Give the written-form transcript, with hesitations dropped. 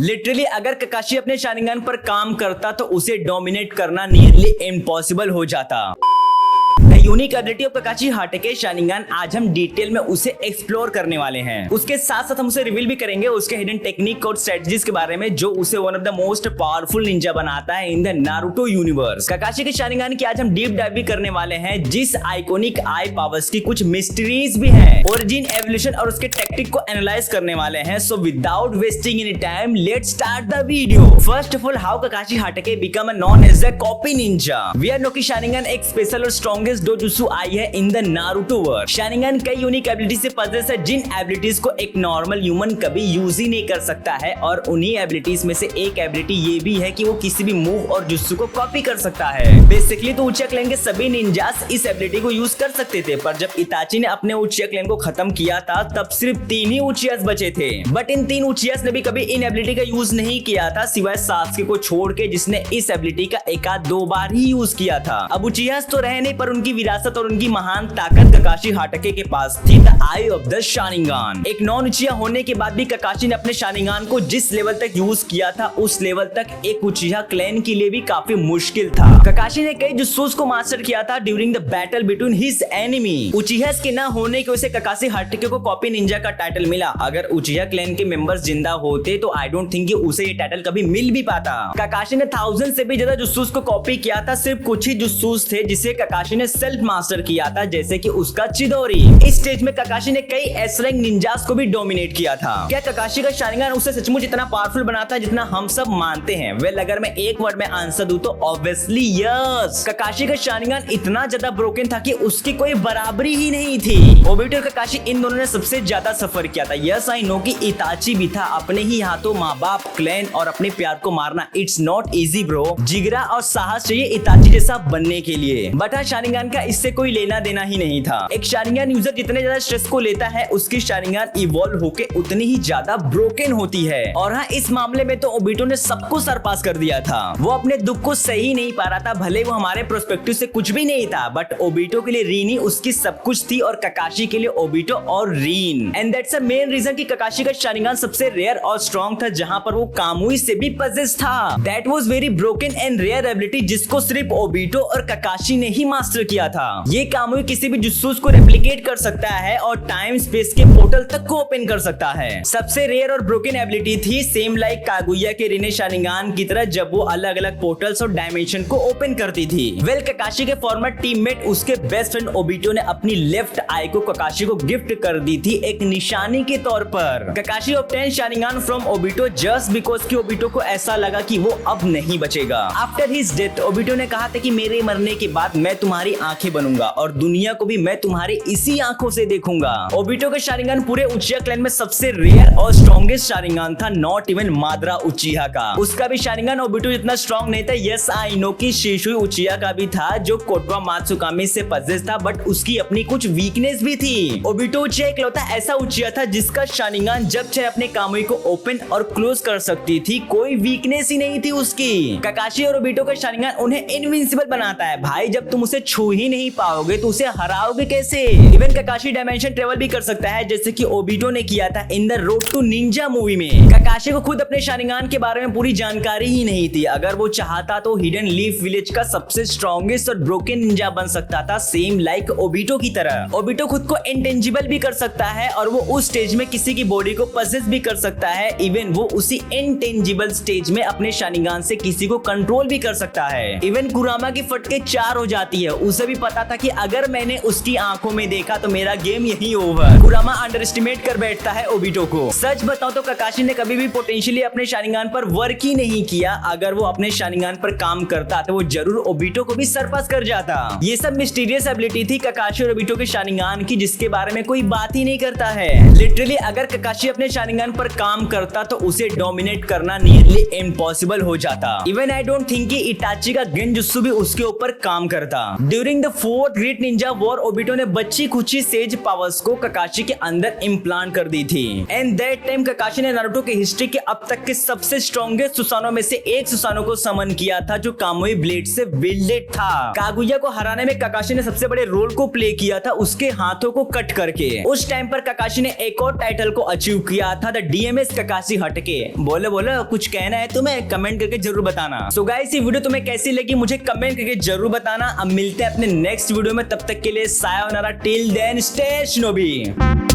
Literally अगर ककाशी अपने Sharingan पर काम करता तो उसे डोमिनेट करना नियरली इम्पॉसिबल हो जाता। Unique ability of Kakashi Hatake Sharingan आज हम डिटेल में उसे एक्सप्लोर करने वाले हैं। उसके साथ साथ हम उसे रिवील भी करेंगे उसके हिडन टेक्निक और स्ट्रेटजीज के बारे में जो उसे one of the most powerful Ninja बनाता है इन द नारुतो यूनिवर्स। ककाशी के शारिंगान की आज हम डीप डाइव भी करने वाले हैं जिस आइकॉनिक आई पावर्स की कुछ मिस्ट्रीज भी हैं, ओरिजिन, एवोल्यूशन और उसके टेक्टिक को एनालाइज करने वाले हैं। So without wasting any time let's start the video. First of all, how Kakashi Hatake become known as a copy ninja. We are know कि शारिंगान एक स्पेशल और स्ट्रॉन्गेस्ट डोजुत्सु आई है in the Naruto world. Sharingan कई unique ability से possess है जिन abilities को एक normal human कभी यूज ही नहीं कर सकता है, और उन्हीं एबिलिटीज में से एक एबिलिटी ये भी है कि वो किसी भी मूव और जुत्सु को कॉपी कर सकता है। बेसिकली तो उचिया क्लैन के सभी निंजास इस एबिलिटी को यूज कर सकते थे, पर जब इताची ने अपने उचिया क्लैन को खत्म किया था तब सिर्फ 3 ही उचियास बचे थे। बट इन 3 उचियास ने भी कभी इन एबिलिटी का यूज नहीं किया था सिवाय सासुके को छोड़ के, जिसने इस एबिलिटी का एक आध 2 बार ही यूज किया था। अब उचियास तो रहे नहीं, पर उनकी विरासत और उनकी महान ताकत ककाशी हाटाके के पास थी, the I of the Sharingan. एक नॉन उचिया होने के बाद भी ककाशी ने अपने शारिंगान को जिस लेवल तक यूज किया था उस लेवल तक एक उचिया क्लैन के लिए भी काफी मुश्किल था। ककाशी ने कई जुत्सुस को मास्टर किया था during the battle between his enemy. Uchihas के ना होने की वजह से ककाशी हाटाके को कॉपी निंजा का टाइटल मिला। अगर उचिया क्लैन के मेंबर्स जिंदा होते तो आई डोंट थिंक उसे ये टाइटल कभी मिल भी पाता। ककाशी ने 1000 से भी ज्यादा जुत्सुस को कॉपी किया था, सिर्फ कुछ ही जुत्सुस थे जिसे ककाशी ने सेल्फ मास्टर किया था, जैसे कि उसका चिदोरी। इस स्टेज में ककाशी ने कई एस रैंक निंजास को भी डोमिनेट किया था। क्या ककाशी का शारिंगान उसे सचमुच इतना पावरफुल बनाता है जितना हम सब मानते हैं? वेल, अगर मैं एक वर्ड में आंसर दूं तो ऑब्वियसली यस। ककाशी का शारिंगान इतना ज्यादा ब्रोकन था कि उसकी कोई बराबरी ही नहीं थी। ओबिटो और ककाशी इन दोनों ने सबसे ज्यादा सफर किया था। यस, आई नो कि इताची भी था। अपने ही हाथों माँ बाप, क्लैन और अपने प्यार को मारना इट्स नॉट इजी ब्रो। जिगरा और साहस चाहिए इताची जैसा बनने के लिए, बट हाँ, शारिंगान का इससे कोई लेना देना ही नहीं था। एक शारिंगान यूजर जितने ज्यादा स्ट्रेस को लेता है उसकी शारिंगान इवॉल्व होके उतनी ही ज्यादा ब्रोकन होती है। और हाँ, इस मामले में तो ओबिटो ने सबको सरपास कर दिया था। वो अपने दुख को सही नहीं पा रहा था, भले वो हमारे प्रोस्पेक्टिव से कुछ भी नहीं था, बट ओबिटो के लिए रीन ही उसकी सब कुछ थी और ककाशी के लिए ओबिटो और Rin. And that's a main reason कि ककाशी का शारिंगान सबसे रेयर और स्ट्रॉन्ग था, जहां पर वो कामुई से भी पजेस था। That was very broken and rare ability जिसको सिर्फ ओबिटो और ककाशी ने ही मास्टर किया था। ये कामुई किसी भी जुत्सुस को रेप्लिकेट कर सकता है और टाइम स्पेस के पोर्टल तक को ओपन कर सकता है। सबसे रेयर और ब्रोकन एबिलिटी थी, सेम लाइक कागुया के रिने शारिंगान की तरह, जब वो अलग अलग पोर्टल्स और डायमेंशन को ओपन करती थी। वेल, ककाशी के फॉर्मर टीममेट उसके बेस्ट फ्रेंड ओबिटो ने अपनी लेफ्ट आई को ककाशी को गिफ्ट कर दी थी एक निशानी के तौर पर। Kakashi obtain Sharingan from Obito just because कि ओबिटो को ऐसा लगा कि वो अब नहीं बचेगा। आफ्टर हिज डेथ ओबिटो ने कहा था कि मेरे मरने के बाद मैं तुम्हारी आंखें बनूंगा और दुनिया को भी मैं तुम्हारे इसी आंखों से देखूंगा। ओबिटो का शारिंगान पूरे उचिया क्लैन में सबसे रेयर और स्ट्रॉन्गेस्ट शारिंगान था, नॉट इवन माद्रा उचिहा का। उसका भी शारिंगान ओबिटो जितना स्ट्रॉन्ग नहीं था। यस, आई नो कि शिशुई उचिहा का भी था जो कोटवा मात्सुकामी से पजेस था, बट उसकी अपनी कुछ वीकनेस भी थी। ओबिटो उचिहा इकलौता ऐसा उचिहा था जिसका शारिंगान जब चाहे अपने कामुई को ओपन और क्लोज कर सकती थी, कोई वीकनेस ही नहीं थी उसकी। ककाशी और ओबिटो का शारिंगान उन्हें इनविंसिबल बनाता है। भाई, जब तुम उसे छू ही नहीं पाओगे तो उसे हराओगे कैसे? इवन ककाशी डायमेंशन ट्रेवल भी कर सकता है, जैसे कि ओबिटो ने किया था in the Road to Ninja movie में। ककाशी को खुद अपने शारिंगान के बारे में पूरी जानकारी ही नहीं थी। अगर वो चाहता तो हिडन लीफ विलेज का सबसे स्ट्रॉन्गेस्ट और ब्रोकन निंजा बन सकता था, सेम लाइक ओबिटो की तरह। ओबिटो खुद को इंटेंजिबल भी कर सकता है और वो उस स्टेज में किसी की बॉडी को पजेस भी कर सकता है। इवन वो उसी इंटेंजिबल स्टेज में अपने शारिंगान से किसी को कंट्रोल भी कर सकता है। इवन कुरामा की फटके 4 हो जाती है। उसे भी पता था कि अगर मैंने उसकी आंखों में देखा तो मेरा गेम यही ओवर। कुरामा अंडर एस्टिमेट कर बैठता है ओबिटो को। सच बताओ तो ककाशी ने कभी भी पोटेंशियली अपने शारिंगान पर वर्क ही नहीं किया। अगर वो अपने शारिंगान पर काम करता तो वो जरूर ओबिटो को भी सरपास कर जाता। ये सब मिस्टीरियस एबिलिटी थी ककाशी और ओबिटो के शारिंगान की, जिसके बारे में कोई बात ही नहीं करता है। लिटरली अगर ककाशी अपने शारिंगान पर काम करता तो उसे डोमिनेट करना नियरली इम्पॉसिबल हो जाता। इवन आई डोंट थिंक कि इताची का गेंजुत्सु भी उसके ऊपर काम करता। During the 4th great Ninja war Obito ने बच्ची खुची सेज पावर पावर्स को ककाशी के अंदर इम्प्लांट कर दी थी। एंड दैट टाइम ककाशी ने नारुतो की हिस्ट्री के अब तक के सबसे स्ट्रॉन्गेस्ट सुसानो में से एक सुसानो को समन किया था, जो कामुई ब्लेड से विल्डेड था। कागुया को हराने में ककाशी ने सबसे बड़े रोल को प्ले किया था, उसके हाथों को कट करके। उस टाइम पर ककाशी ने एक और टाइटल को अचीव किया था, द डीएमएस ककाशी हटके। बोले कुछ कहना है तुम्हें, कमेंट करके जरूर बताना। सो गाइस, ये वीडियो तुम्हें कैसी लगी मुझे कमेंट करके जरूर बताना। अब मिलते हैं अपने नेक्स्ट वीडियो में, तब तक के लिए sayonara, till then stay shinobi.